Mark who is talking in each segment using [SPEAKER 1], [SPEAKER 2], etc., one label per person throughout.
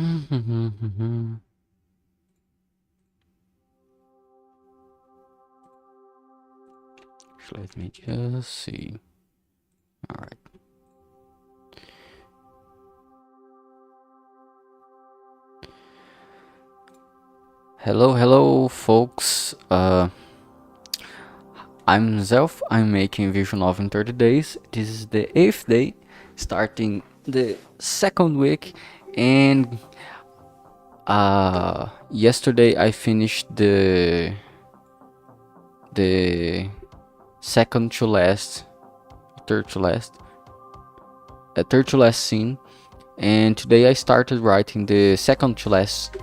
[SPEAKER 1] Let me just see. All right. Hello, folks. I'm Zelf. I'm making Vision Novel in 30 days. This is the 8th day, starting the second week, and yesterday I finished the second to last, third to last scene, and today I started writing the second to last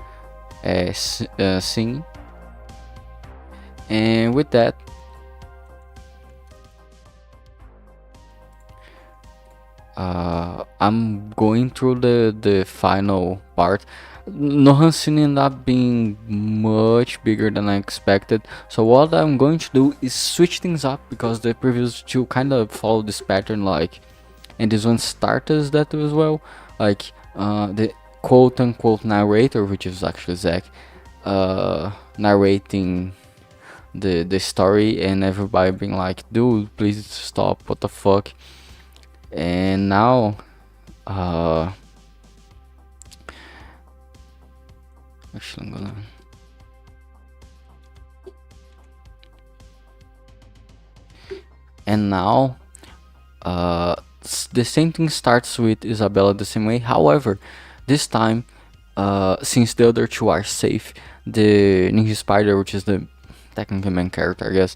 [SPEAKER 1] scene, and with that, I'm going through the final part. Nohan scene ended up being much bigger than I expected, so what I'm going to do is switch things up, because the previous two kind of follow this pattern, like, and this one starts that as well, like the quote-unquote narrator, which is actually Zach, narrating the story, and everybody being like, dude, please stop, what the fuck. And now actually I'm gonna and now the same thing starts with Isabella the same way. However, this time, since the other two are safe, the Ninja Spider, which is the technically main character, I guess,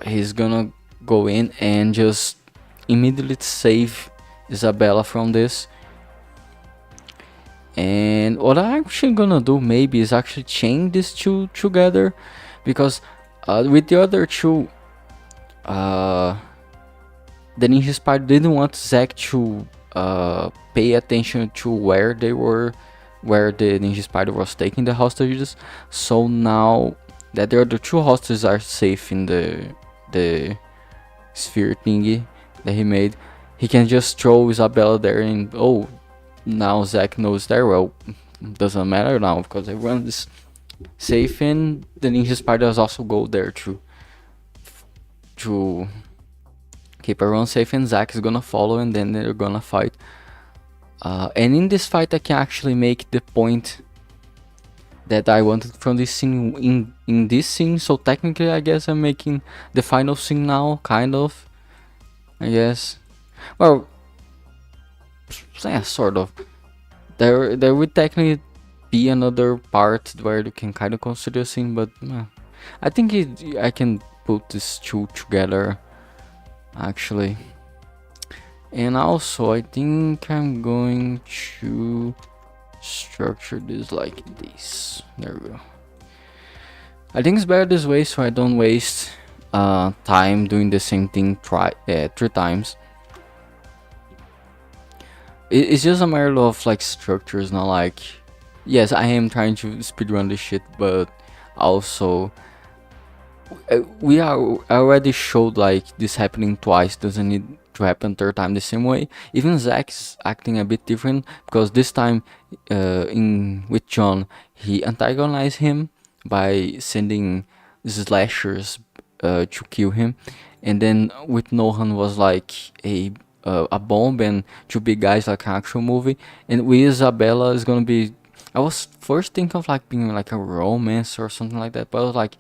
[SPEAKER 1] he's gonna go in and just immediately save Isabella from this. And what I'm actually gonna do maybe is actually chain these two together, because with the other two, the Ninja Spider didn't want Zack to pay attention to where they were, where the Ninja Spider was taking the hostages. So now that the other two hostages are safe in the sphere thingy that he made, he can just throw Isabella there, and oh, now Zack knows there. Well, doesn't matter now because everyone is safe, and the Ninja Spiders also go there to keep everyone safe, and Zack is gonna follow, and then they're gonna fight. And in this fight, I can actually make the point that I wanted from this scene in this scene. So technically, I guess I'm making the final scene now, kind of. I guess. Well, yeah, sort of. There would technically be another part where you can kind of consider a scene, but I think I can put these two together, actually. And also, I think I'm going to structure this like this. There we go. I think it's better this way, so I don't waste time doing the same thing 3 times. It's just a matter of like structures, not like, yes, I am trying to speedrun this shit, but also we already showed like this happening twice, doesn't need to happen third time the same way. Even Zack is acting a bit different, because this time with John, he antagonized him by sending slashers to kill him, and then with Nohan was like a bomb and two big guys, like an actual movie. And with Isabella is gonna be, I was first thinking of like being like a romance or something like that, but I was like,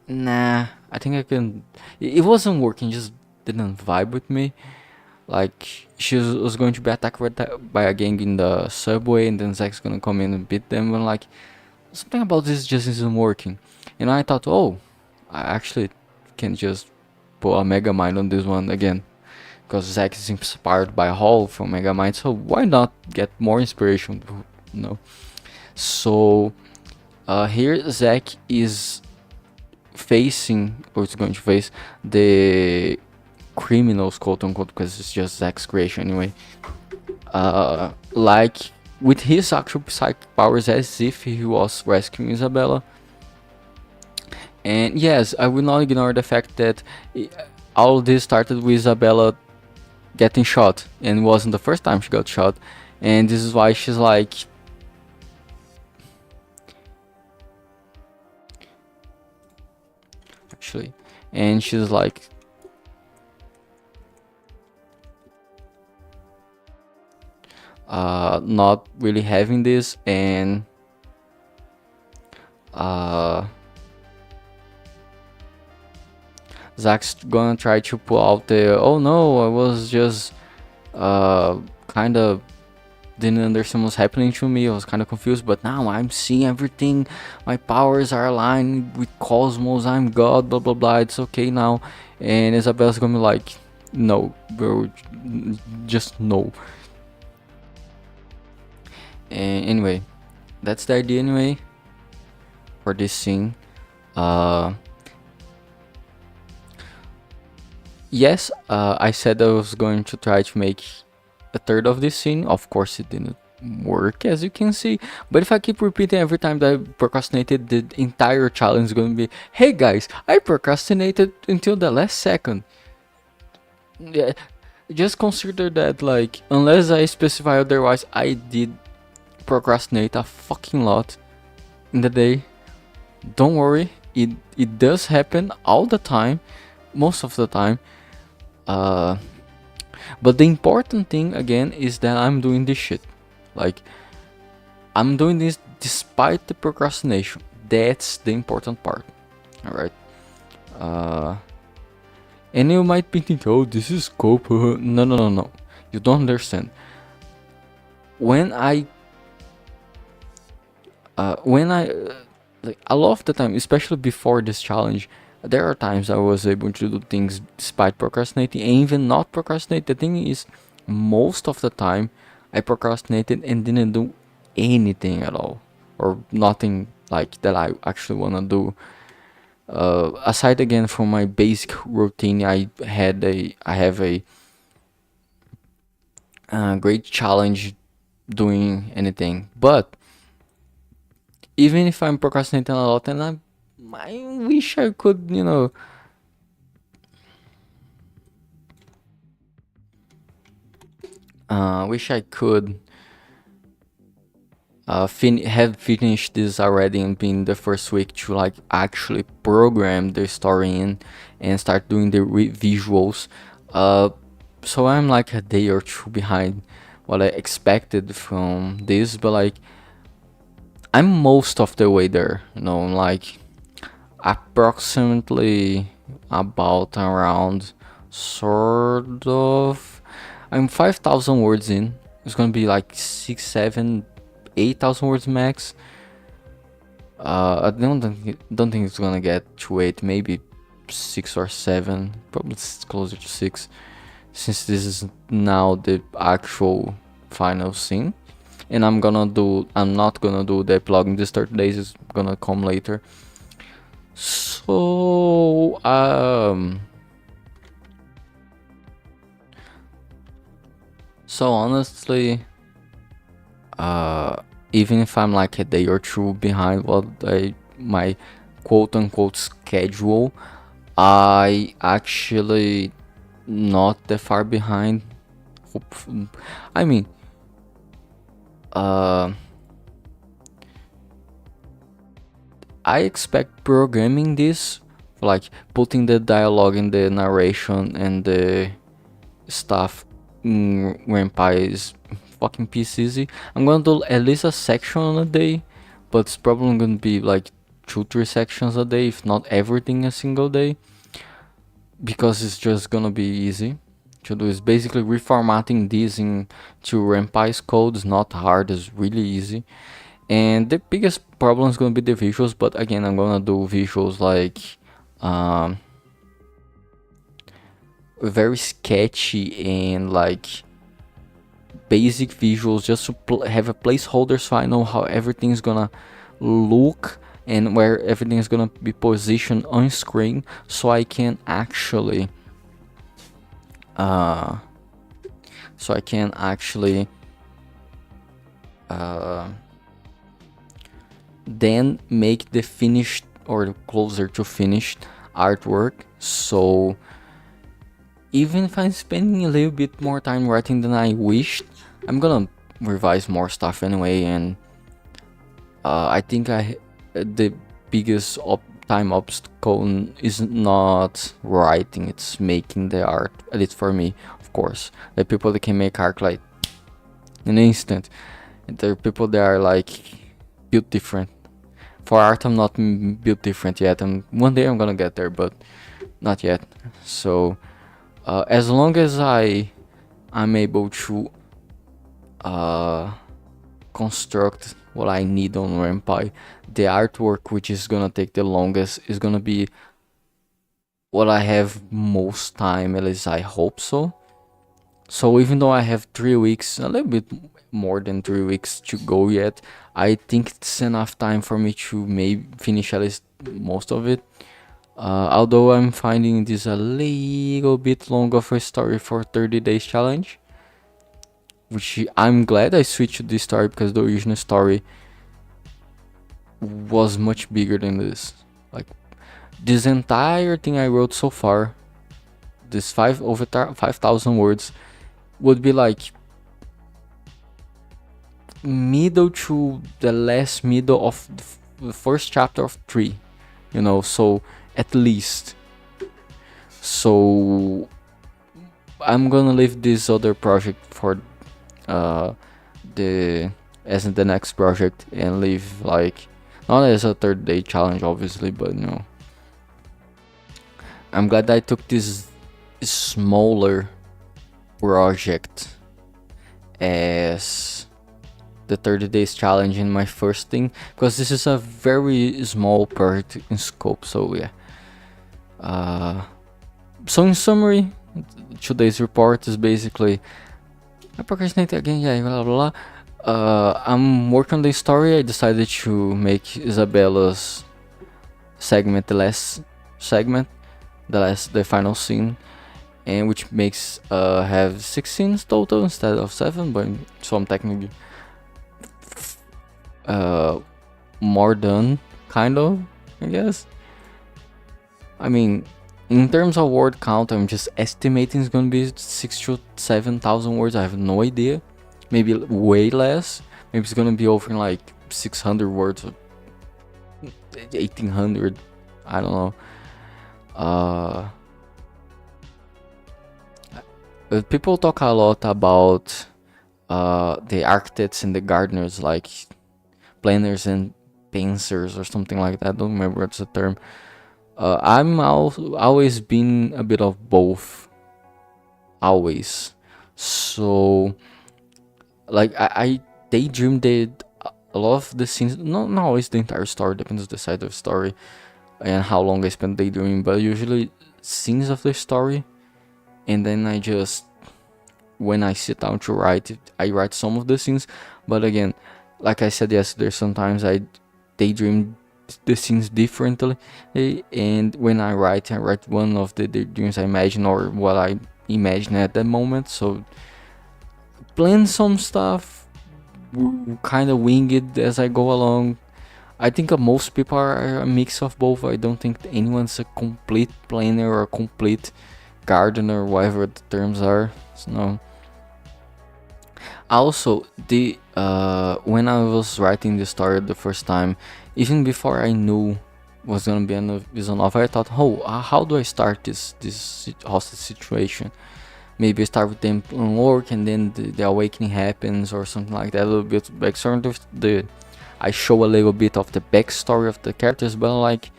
[SPEAKER 1] nah, I think I can. It wasn't working, just didn't vibe with me. Like, she was going to be attacked by a gang in the subway, and then Zack's gonna come in and beat them, and like, something about this just isn't working. And I thought, oh, I actually can just put a Mega Mind on this one again, because Zack is inspired by Hall from Mega Mind, so why not get more inspiration, you know? So here Zack is facing, or is going to face, the criminals, quote unquote, because it's just Zack's creation anyway. Like with his actual psychic powers, as if he was rescuing Isabella. And yes, I will not ignore the fact that all this started with Isabella getting shot, and it wasn't the first time she got shot, and this is why she's like, actually. And she's like, not really having this, and uh, Zach's gonna try to pull out the, oh no, I was just kind of didn't understand what's happening to me. I was kind of confused, but now I'm seeing everything. My powers are aligned with cosmos. I'm God. Blah blah blah. It's okay now. And Isabel's gonna be like, no, bro, just no. And anyway, that's the idea anyway for this scene. Yes, I said I was going to try to make a third of this scene. Of course, it didn't work, as you can see. But if I keep repeating every time that I procrastinated, the entire challenge is going to be, hey guys, I procrastinated until the last second. Yeah, just consider that, like, unless I specify otherwise, I did procrastinate a fucking lot in the day. Don't worry, it does happen all the time, most of the time. But the important thing again is that I'm doing this shit. Like, I'm doing this despite the procrastination. That's the important part. Alright. And you might be thinking, oh, this is cope. No. You don't understand. When I like, a lot of the time, especially before this challenge, there are times I was able to do things despite procrastinating, and even not procrastinate. The thing is, most of the time I procrastinated and didn't do anything at all, or nothing like that I actually wanna do. Aside again from my basic routine, I have a great challenge doing anything. But even if I'm procrastinating a lot, and I wish I could, wish I could have finished this already and been the first week to like actually program the story in and start doing the visuals. So I'm like a day or two behind what I expected from this, but like I'm most of the way there, like approximately about around sort of, I'm 5,000 words in. It's gonna be like 6, 7, 8,000 words max. I don't think it's gonna get to 8, maybe 6 or 7, probably it's closer to 6, since this is now the actual final scene. And I'm not gonna do the epilogue in this 30 days, it's gonna come later. So honestly, even if I'm like a day or two behind my quote unquote schedule, I actually not that far behind. I mean, I expect programming this, like putting the dialogue in the narration and the stuff in Rampai is fucking piece easy. I'm gonna do at least a section a day, but it's probably gonna be like 2-3 sections a day, if not everything a single day, because it's just gonna be easy to do. Is basically reformatting this into Rampai's code. It's not hard, it's really easy. And the biggest problem is gonna be the visuals, but again, I'm gonna do visuals like very sketchy and like basic visuals, just to have a placeholder so I know how everything's gonna look and where everything is gonna be positioned on screen, so I can actually then make the finished or closer to finished artwork. So even if I'm spending a little bit more time writing than I wished, I'm gonna revise more stuff anyway. And I think the biggest time obstacle is not writing, it's making the art, at least for me. Of course, the people that can make art like in an instant, and there are people that are like built different. For art, I'm not built different yet, and one day I'm gonna get there, but not yet. So as long as I'm able to construct what I need on Rampy, the artwork which is gonna take the longest is gonna be what I have most time, at least I hope so. So even though I have 3 weeks, a little bit more than 3 weeks to go yet, I think it's enough time for me to maybe finish at least most of it. Although I'm finding this a little bit long of a story for 30 days challenge, which I'm glad I switched to this story because the original story was much bigger than this. Like this entire thing I wrote so far, this over 5,000 words, would be like middle to the last middle of the first chapter of 3, you know, so at least. So I'm gonna leave this other project for the as the next project and leave like not as a 30-day challenge obviously, but you know, I'm glad I took this smaller project as the 30 days challenge in my first thing, because this is a very small project in scope. So yeah, so in summary, today's report is basically I procrastinated again, yeah, blah blah blah. I'm working on the story. I decided to make Isabella's segment the last segment, the final scene, and which makes have 6 scenes total instead of 7, but so I'm technically more done, kind of, I guess. I mean, in terms of word count, I'm just estimating it's gonna be 6,000 to 7,000 words. I have no idea. Maybe way less. Maybe it's gonna be over in like 600 words or 1,800. I don't know. People talk a lot about the architects and the gardeners, like planners and painters or something like that. I don't remember what's the term. I'm always been a bit of both. Always. So, like, I daydreamed a lot of the scenes. Not always the entire story, depends on the side of the story and how long I spent daydreaming, but usually scenes of the story. And then I just, when I sit down to write it, I write some of the scenes. But again, like I said yesterday, sometimes I daydream the scenes differently, and when I write one of the dreams I imagine or what I imagine at that moment. So plan some stuff, kind of wing it as I go along. I think most people are a mix of both. I don't think anyone's a complete planner or a complete gardener, whatever the terms are. So no. Also, the when I was writing the story the first time, even before I knew was gonna be a visual novel, I thought, how do I start this hostage situation? Maybe I start with them on work and then the awakening happens or something like that. A little bit backstory. I show a little bit of the backstory of the characters, but like,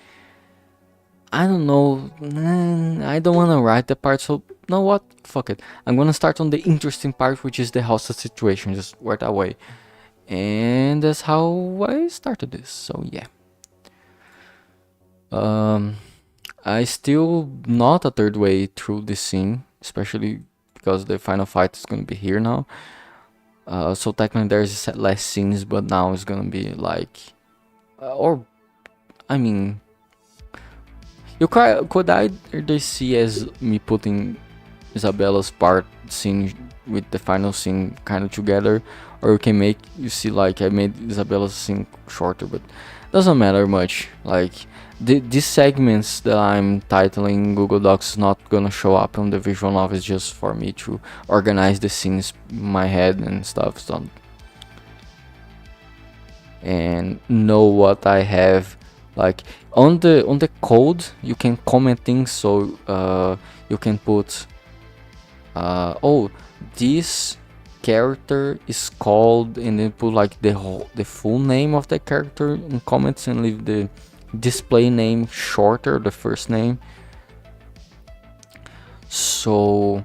[SPEAKER 1] I don't know, I don't want to write that part, so you know what, fuck it, I'm gonna start on the interesting part, which is the hostage situation, just right away. And that's how I started this, so yeah. I still not a third way through this scene, especially because the final fight is gonna be here now. So technically there's less scenes, but now it's gonna be like, or I mean, you could either see as me putting Isabella's part scene with the final scene kind of together, or you can make you see like I made Isabella's scene shorter, but doesn't matter much. Like these segments that I'm titling Google Docs is not gonna show up on the visual novel. It's just for me to organize the scenes in my head and stuff, so, and know what I have Like on the code you can comment things, so you can put oh, this character is called, and then put like the full name of the character in comments, and leave the display name shorter, the first name. So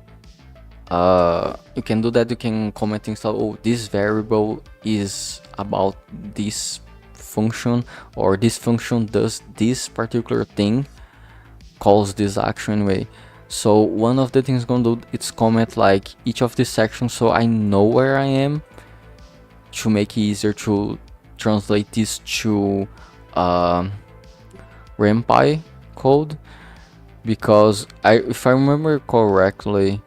[SPEAKER 1] you can do that. You can comment things like, oh, this variable is about this function, or this function does this particular thing, calls this action anyway. So one of the things gonna do, it's comment like each of these sections, so I know where I am, to make it easier to translate this to RenPy code. Because if I remember correctly,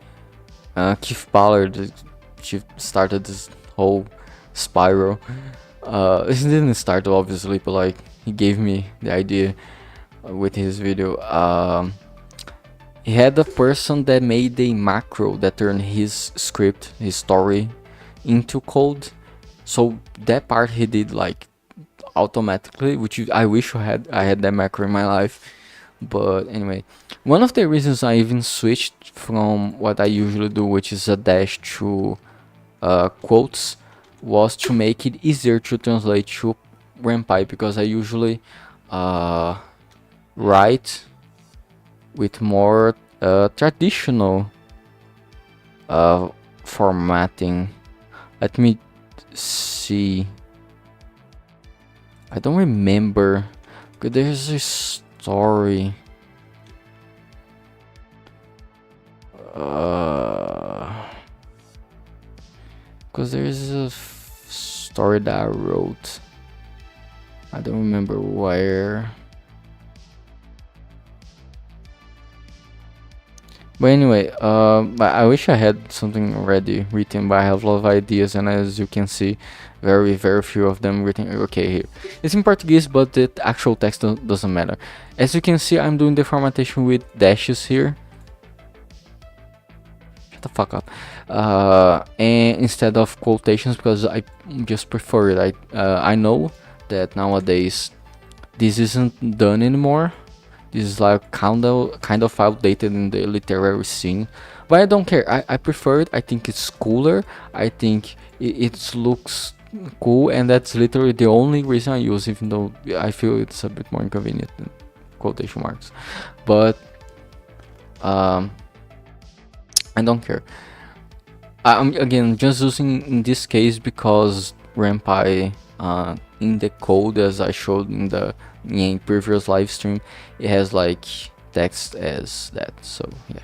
[SPEAKER 1] Keith Ballard, she started this whole spiral. He didn't start obviously, but like he gave me the idea with his video. He had a person that made a macro that turned his script, his story, into code. So that part he did like automatically, which I wish I had that macro in my life. But anyway, one of the reasons I even switched from what I usually do, which is a dash, to quotes, was to make it easier to translate to RenPy, because I usually write with more traditional formatting. Let me see. I don't remember. There's a story. Because there's a story that I wrote. I don't remember where. But anyway, I wish I had something already written, but I have a lot of ideas, and as you can see, very few of them written. Okay, here it's in Portuguese, but the actual text doesn't matter. As you can see, I'm doing the formattation with dashes here. Shut the fuck up. And instead of quotations, because I just prefer it. I know that nowadays this isn't done anymore. This is like kind of outdated in the literary scene, but I don't care. I prefer it. I think it's cooler. I think it looks cool, and that's literally the only reason I use, even though I feel it's a bit more inconvenient than quotation marks. But I don't care. I'm again just using in this case because RenPy in the code, as I showed in the previous live stream, it has like text as that. So yeah.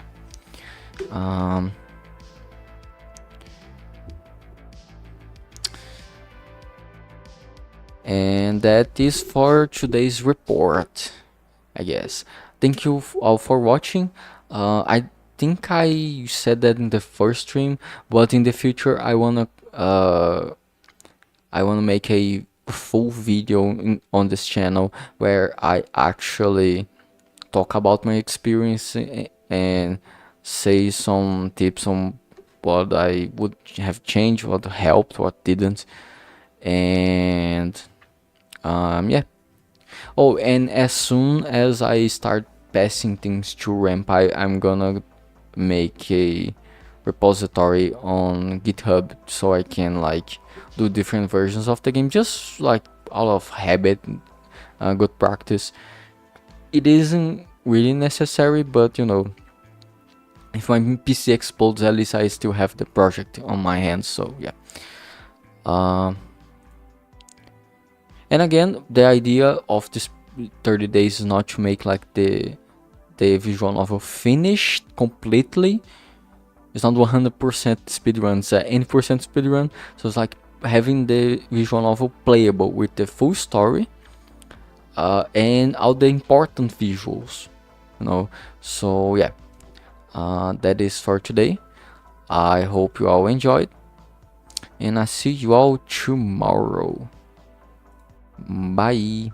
[SPEAKER 1] And that is for today's report, I guess. Thank you all for watching. I think I said that in the first stream, but in the future I wanna make a full video on this channel where I actually talk about my experience and say some tips on what I would have changed, what helped, what didn't, and yeah. Oh, and as soon as I start passing things to RenPy, I'm gonna make a repository on GitHub so I can like do different versions of the game, just like out of habit, good practice. It isn't really necessary, but you know, if my PC explodes, at least I still have the project on my hands. So yeah. And again, the idea of this 30 days is not to make like the visual novel finished completely. It's not 100% speedrun, it's 80% speedrun. So it's like having the visual novel playable with the full story and all the important visuals, you know. So yeah, that is for today. I hope you all enjoyed, and I see you all tomorrow. Bye.